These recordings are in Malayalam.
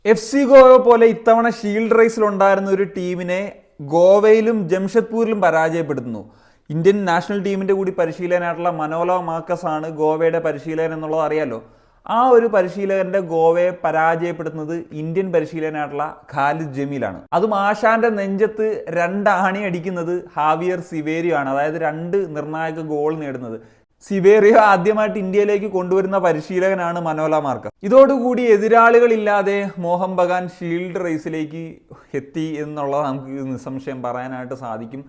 FC ഗോവ പോലെ ഇത്തവണ ഷീൽഡ് റേസിലുണ്ടായിരുന്ന ഒരു ടീമിനെ ഗോവയിലും ജംഷഡ്പൂരിലും പരാജയപ്പെടുത്തുന്നു. ഇന്ത്യൻ നാഷണൽ ടീമിൻ്റെ കൂടി പരിശീലകനായിട്ടുള്ള മനോല മാർക്കസ് ആണ് ഗോവയുടെ പരിശീലകൻ എന്നുള്ളത് അറിയാലോ. ആ ഒരു പരിശീലകന്റെ ഗോവയെ പരാജയപ്പെടുത്തുന്നത് ഇന്ത്യൻ പരിശീലകനായിട്ടുള്ള ഖാലിദ് ജമീലാണ്. അതും ആശാന്റെ നെഞ്ചത്ത് രണ്ടാണി അടിക്കുന്നത് ഹാവിയർ സിവേരിയോ ആണ്. അതായത് 2 നിർണായക ഗോൾ നേടുന്നത്. സിവേറിയോ ആദ്യമായിട്ട് ഇന്ത്യയിലേക്ക് കൊണ്ടുവരുന്ന പരിശീലകനാണ് മനോല മാർക്കസ്. ഇതോടുകൂടി എതിരാളികളില്ലാതെ മോഹൻ ബഗാൻ ഷീൽഡ് റേസിലേക്ക് എത്തി എന്നുള്ളത് നമുക്ക് നിസ്സംശയം പറയാനായിട്ട് സാധിക്കും.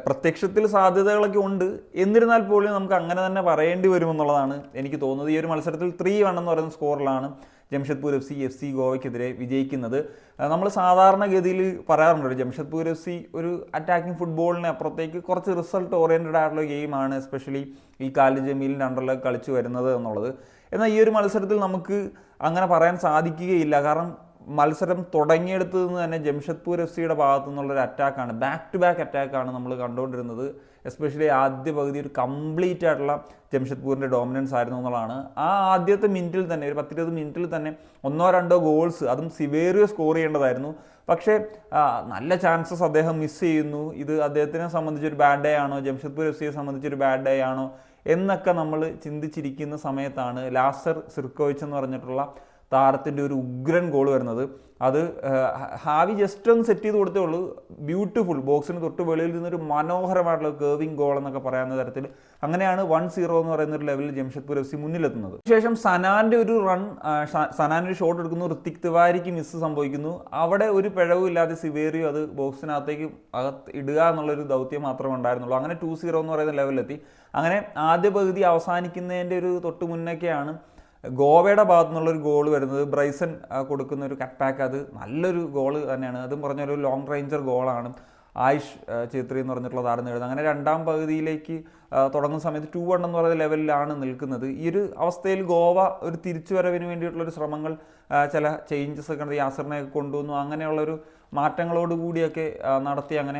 പ്രത്യക്ഷത്തിൽ സാധ്യതകളൊക്കെ ഉണ്ട്, എന്നിരുന്നാൽ പോലും നമുക്ക് അങ്ങനെ തന്നെ പറയേണ്ടി വരുമെന്നുള്ളതാണ് എനിക്ക് തോന്നുന്നത്. ഈ ഒരു മത്സരത്തിൽ 3-1 എന്ന് പറയുന്ന സ്കോറിലാണ് ജംഷഡ്പൂർ FC ഗോവയ്ക്കെതിരെ വിജയിക്കുന്നത്. നമ്മൾ സാധാരണഗതിയിൽ പറയാറുണ്ട് ജംഷഡ്പൂർ FC ഒരു അറ്റാക്കിംഗ് ഫുട്ബോളിന് അപ്പുറത്തേക്ക് കുറച്ച് റിസൾട്ട് ഓറിയൻറ്റഡ് ആയിട്ടുള്ള ഗെയിമാണ് എസ്പെഷ്യലി ഈ ഖാലിദ് ജമീലിൻ്റെ അണ്ടറിലൊക്കെ കളിച്ചു വരുന്നത് എന്നുള്ളത്. എന്നാൽ ഈ ഒരു മത്സരത്തിൽ നമുക്ക് അങ്ങനെ പറയാൻ സാധിക്കുകയില്ല. കാരണം മത്സരം തുടങ്ങിയെടുത്തു നിന്ന് തന്നെ ജംഷഡ്പൂർ FCയുടെ ഭാഗത്തു നിന്നുള്ളൊരു അറ്റാക്കാണ്, ബാക്ക് ടു ബാക്ക് അറ്റാക്കാണ് നമ്മൾ കണ്ടുകൊണ്ടിരുന്നത്. എസ്പെഷ്യലി ആദ്യ പകുതി ഒരു കംപ്ലീറ്റ് ആയിട്ടുള്ള ജംഷഡ്പൂരിൻ്റെ ഡോമിനൻസ് ആയിരുന്നു എന്നുള്ളതാണ്. ആ ആദ്യത്തെ മിനിറ്റിൽ തന്നെ ഒരു 10-20 മിനിറ്റിൽ തന്നെ 1-2 ഗോൾസ് അതും സിവേറിയോ സ്കോർ ചെയ്യേണ്ടതായിരുന്നു. പക്ഷേ നല്ല ചാൻസസ് അദ്ദേഹം മിസ് ചെയ്യുന്നു. ഇത് അദ്ദേഹത്തിനെ സംബന്ധിച്ചൊരു ബാഡ് ഡേ ആണോ, ജംഷഡ്പൂർ FCയെ സംബന്ധിച്ചൊരു ബാഡ് ഡേ ആണോ എന്നൊക്കെ നമ്മൾ ചിന്തിച്ചിരിക്കുന്ന സമയത്താണ് ലാസർ സിർക്കോവിച്ച് എന്ന് പറഞ്ഞിട്ടുള്ള താരത്തിൻ്റെ ഒരു ഉഗ്രൻ ഗോൾ വരുന്നത്. അത് ഹാവി ജസ്റ്റ് ഒന്ന് സെറ്റ് ചെയ്ത് കൊടുത്തേ ഉള്ളൂ. ബ്യൂട്ടിഫുൾ, ബോക്സിന് തൊട്ട് വെളിയിൽ നിന്നൊരു മനോഹരമായിട്ടുള്ള കേവിങ് ഗോൾ എന്നൊക്കെ പറയാവുന്ന തരത്തിൽ. അങ്ങനെയാണ് 1-0 എന്ന് പറയുന്ന ഒരു ലെവലിൽ ജംഷഡ്പൂർ FC മുന്നിലെത്തുന്നത്. ശേഷം സനാൻ്റെ ഒരു റൺ, സനാൻ്റെ ഒരു ഷോട്ട് എടുക്കുന്നു, ഋത്തിക് തിവാരിക്ക് മിസ് സംഭവിക്കുന്നു. അവിടെ ഒരു പിഴവില്ലാതെ സിവേറിയോ അത് ബോക്സിനകത്തേക്ക് ഇടുക എന്നുള്ളൊരു ദൗത്യം മാത്രമേ ഉണ്ടായിരുന്നുള്ളൂ. അങ്ങനെ 2-0 എന്ന് പറയുന്ന ലെവലിലെത്തി. അങ്ങനെ ആദ്യ പകുതി അവസാനിക്കുന്നതിൻ്റെ ഒരു തൊട്ട് മുന്നൊക്കെയാണ് ഗോവയുടെ ഭാഗത്തു നിന്നുള്ളൊരു ഗോൾ വരുന്നത്. ബ്രൈസൺ കൊടുക്കുന്ന ഒരു കട്ട് ബാക്ക്, അത് നല്ലൊരു ഗോൾ തന്നെയാണ്. അതും പറഞ്ഞൊരു ലോങ് റേഞ്ചർ ഗോളാണ്. ആയിഷ് ഛേത്രി എന്ന് പറഞ്ഞിട്ടുള്ള താരം നേടുന്നത്. അങ്ങനെ രണ്ടാം പകുതിയിലേക്ക് തുടങ്ങുന്ന സമയത്ത് 2-1 എന്ന് പറയുന്ന ലെവലിലാണ് നിൽക്കുന്നത്. ഈ ഒരു അവസ്ഥയിൽ ഗോവ ഒരു തിരിച്ചുവരവിന് വേണ്ടിയിട്ടുള്ളൊരു ശ്രമങ്ങൾ, ചില ചേഞ്ചസ് ഒക്കെ യാസറിനെ കൊണ്ടുവന്നു. അങ്ങനെയുള്ളൊരു മാറ്റങ്ങളോടുകൂടിയൊക്കെ നടത്തി അങ്ങനെ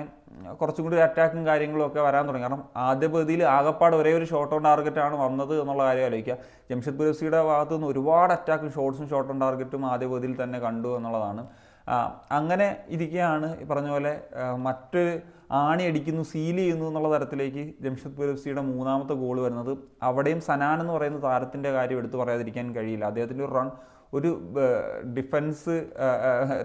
കുറച്ചും കൂടി അറ്റാക്കും കാര്യങ്ങളും ഒക്കെ വരാൻ തുടങ്ങി. കാരണം ആദ്യ പകുതിയിൽ ആകപ്പാട് ഒരേ ഒരു ഷോട്ട് ഓൺ ടാർഗറ്റാണ് വന്നത് എന്നുള്ള കാര്യം ആലോചിക്കുക. ജംഷഡ്പൂർ FCയുടെ ഭാഗത്തു നിന്ന് ഒരുപാട് അറ്റാക്കും ഷോട്ട്സും ഷോട്ട് ഓൺ ടാർഗറ്റും ആദ്യ പകുതിയിൽ തന്നെ കണ്ടു എന്നുള്ളതാണ്. അങ്ങനെ ഇരിക്കുകയാണ് ഈ പറഞ്ഞ പോലെ മറ്റൊരു ആണി അടിക്കുന്നു, സീൽ ചെയ്യുന്നു എന്നുള്ള തരത്തിലേക്ക് ജംഷഡ്പൂർ FCയുടെ മൂന്നാമത്തെ ഗോൾ വരുന്നത്. അവിടെയും സനാൻ എന്ന് പറയുന്ന താരത്തിൻ്റെ കാര്യം എടുത്തു പറയാതിരിക്കാൻ കഴിയില്ല. അദ്ദേഹത്തിൻ്റെ ഒരു റൺ, ഒരു ഡിഫൻസ്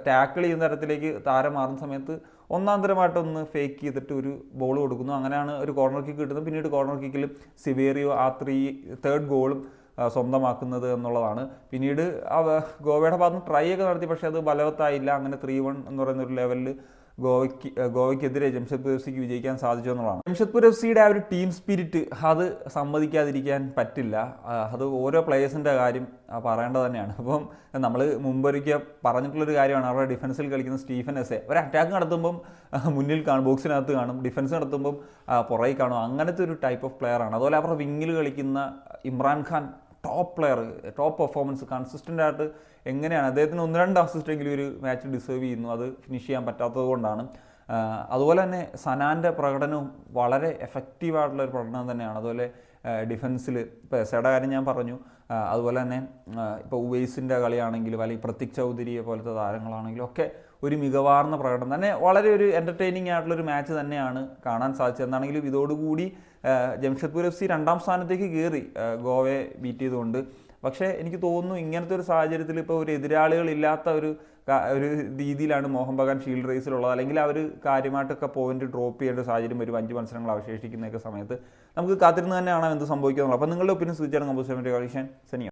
ടാക്കിൾ ചെയ്യുന്ന തരത്തിലേക്ക് താരം മാറുന്ന സമയത്ത് ഒന്നാന്തരമായിട്ടൊന്ന് ഫേക്ക് ചെയ്തിട്ട് ഒരു ബോൾ കൊടുക്കുന്നു. അങ്ങനെയാണ് ഒരു കോർണർ കിക്ക് കിട്ടുന്നത്. പിന്നീട് കോർണർ കിക്കിൽ സിവേറിയോ ആ തേർഡ് ഗോളും സ്വന്തമാക്കുന്നത് എന്നുള്ളതാണ്. പിന്നീട് ഗോവയുടെ ഭാഗത്ത് ട്രൈ ഒക്കെ നടത്തി, പക്ഷേ അത് ബലവത്തായില്ല. അങ്ങനെ 3-1 എന്ന് പറയുന്ന ഒരു ലെവലിൽ ഗോവയ്ക്കെതിരെ ജംഷഡ്പൂർ FCക്ക് വിജയിക്കാൻ സാധിച്ചു എന്നുള്ളതാണ്. ജംഷഡ്പൂർ FCയുടെ ആ ഒരു ടീം സ്പിരിറ്റ് അത് സമ്മതിക്കാതിരിക്കാൻ പറ്റില്ല. അത് ഓരോ പ്ലേയേഴ്സിൻ്റെ കാര്യം പറയേണ്ടത് തന്നെയാണ്. അപ്പം നമ്മൾ മുമ്പൊരിക്കൽ പറഞ്ഞിട്ടുള്ളൊരു കാര്യമാണ്, അവരുടെ ഡിഫൻസിൽ കളിക്കുന്ന സ്റ്റീഫൻ എസെ ഒരു അറ്റാക്ക് നടത്തുമ്പം മുന്നിൽ കാണും, ബോക്സിനകത്ത് കാണും, ഡിഫൻസ് നടത്തുമ്പം പുറകിൽ കാണും. അങ്ങനത്തെ ഒരു ടൈപ്പ് ഓഫ് പ്ലെയർ ആണ്. അതുപോലെ അവരുടെ വിങ്ങിൽ കളിക്കുന്ന Imran Khan, top player, top performance, consistent ആയിട്ട് എങ്ങനെയാണ് അദ്ദേഹത്തിന് 1-2 അസിസ്റ്റെങ്കിലും ഒരു മാച്ച് ഡിസേർവ് ചെയ്യുന്നു. അത് ഫിനിഷ് ചെയ്യാൻ പറ്റാത്തത് കൊണ്ടാണ്. അതുപോലെ തന്നെ സനാൻ്റെ പ്രകടനവും വളരെ എഫക്റ്റീവായിട്ടുള്ള ഒരു പ്രകടനം തന്നെയാണ്. അതുപോലെ ഡിഫൻസിൽ ഇപ്പോൾ എസയുടെ കാര്യം ഞാൻ പറഞ്ഞു. അതുപോലെ തന്നെ ഇപ്പോൾ ഉവൈസിൻ്റെ കളിയാണെങ്കിലും അല്ലെങ്കിൽ പ്രതീക് ചൗധരിയെ പോലത്തെ താരങ്ങളാണെങ്കിലും ഒക്കെ ഒരു മികവാർന്ന പ്രകടനം തന്നെ, വളരെ ഒരു എൻ്റർടൈനിങ് ആയിട്ടുള്ളൊരു മാച്ച് തന്നെയാണ് കാണാൻ സാധിച്ചത്. എന്താണെങ്കിലും ഇതോടുകൂടി ജംഷഡ്പൂർ FC 2ാം സ്ഥാനത്തേക്ക് കയറി ഗോവയെ ബീറ്റ് ചെയ്തുകൊണ്ട്. പക്ഷേ എനിക്ക് തോന്നുന്നു ഇങ്ങനത്തെ ഒരു സാഹചര്യത്തിൽ ഇപ്പോൾ ഒരു എതിരാളികളില്ലാത്ത ഒരു രീതിയിലാണ് മോഹൻ ബഗാൻ ഷീൽഡ് റേസിലുള്ളത്. അല്ലെങ്കിൽ അവർ കാര്യമായിട്ടൊക്കെ പോയിന്റ് ഡ്രോപ്പ് ചെയ്യേണ്ട ഒരു സാഹചര്യം വരും 5 മത്സരങ്ങൾ അവശേഷിക്കുന്നതൊക്കെ സമയത്ത്. നമുക്ക് കാത്തിരുന്ന് തന്നെ കാണാം എന്ത് സംഭവിക്കുന്നുള്ളൂ. അപ്പോൾ നിങ്ങളുടെ ഒപ്പീനിയൻ സൂചിച്ചാണ് കമ്പോസ് സനിയ.